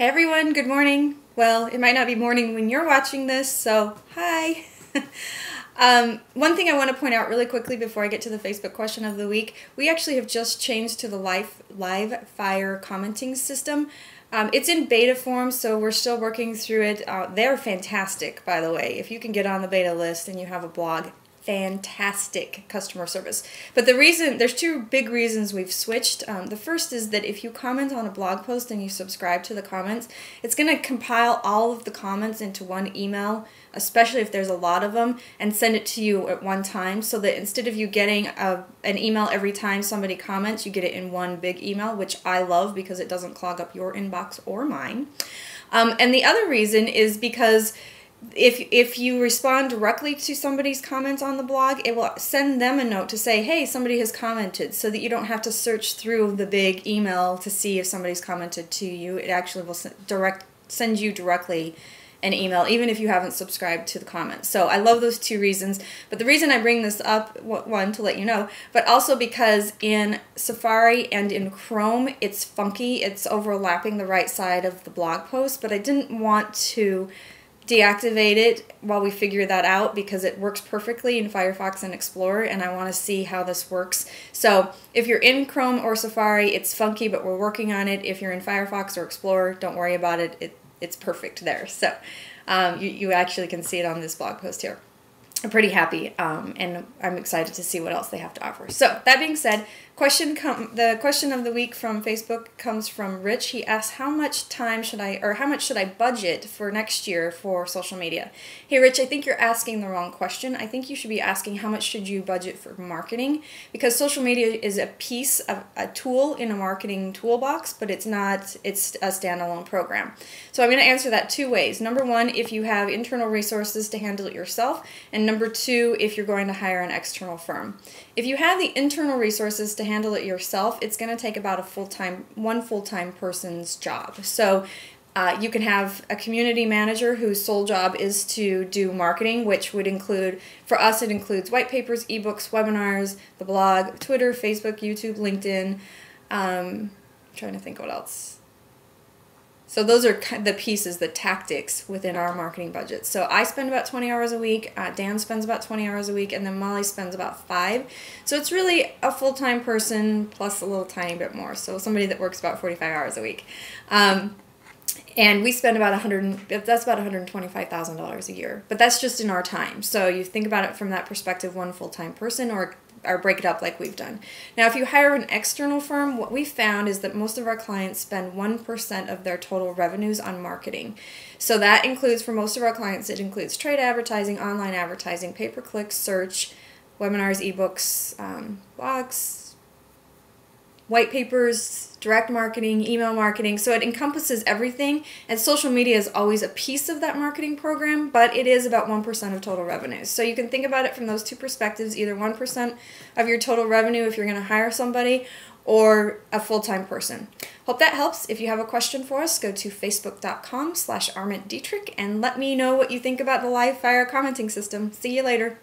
Hey everyone, good morning. Well, it might not be morning when you're watching this, so hi. One thing I want to point out really quickly before I get to the Facebook question of the week, we actually have just changed to the live fire commenting system. It's in beta form, so we're still working through it. They're fantastic, by the way. If you can get on the beta list and you have a blog, fantastic customer service. But there's two big reasons we've switched. The first is that if you comment on a blog post and you subscribe to the comments, it's going to compile all of the comments into one email, especially if there's a lot of them, and send it to you at one time, so that instead of you getting an email every time somebody comments, you get it in one big email, which I love because it doesn't clog up your inbox or mine. And the other reason is because if you respond directly to somebody's comments on the blog, it will send them a note to say, hey, somebody has commented, so that you don't have to search through the big email to see if somebody's commented to you. It actually will send you directly an email, even if you haven't subscribed to the comments. So I love those two reasons. But the reason I bring this up, one, to let you know, but also because in Safari and in Chrome, it's funky. It's overlapping the right side of the blog post, but I didn't want to deactivate it while we figure that out, because it works perfectly in Firefox and Explorer, and I want to see how this works. So if you're in Chrome or Safari, it's funky, but we're working on it. If you're in Firefox or Explorer, don't worry about it. It's perfect there. So you actually can see it on this blog post here. I'm pretty happy, and I'm excited to see what else they have to offer. So that being said, the question of the week from Facebook comes from Rich. He asks, how much should I budget for next year for social media? Hey Rich, I think you're asking the wrong question. I think you should be asking, how much should you budget for marketing? Because social media is a piece of a tool in a marketing toolbox, but it's a standalone program. So I'm going to answer that two ways. Number one, if you have internal resources to handle it yourself, and number two, if you're going to hire an external firm. If you have the internal resources to handle it yourself, it's going to take about one full-time person's job. So you can have a community manager whose sole job is to do marketing, which would include, for us, it includes white papers, ebooks, webinars, the blog, Twitter, Facebook, YouTube, LinkedIn. I'm trying to think what else. So those are the pieces, the tactics within our marketing budget. So I spend about 20 hours a week, Dan spends about 20 hours a week, and then Molly spends about 5. So it's really a full-time person plus a little tiny bit more. So somebody that works about 45 hours a week. And we spend about that's about $125,000 a year. But that's just in our time. So you think about it from that perspective, one full-time person, or break it up like we've done. Now, if you hire an external firm, what we found is that most of our clients spend 1% of their total revenues on marketing. So that includes, for most of our clients, it includes trade advertising, online advertising, pay-per-click, search, webinars, ebooks, blogs, white papers, direct marketing, email marketing. So it encompasses everything, and social media is always a piece of that marketing program, but it is about 1% of total revenues. So you can think about it from those two perspectives, either 1% of your total revenue if you're going to hire somebody, or a full-time person. Hope that helps. If you have a question for us, go to facebook.com/ArmintDietrich and let me know what you think about the live fire commenting system. See you later.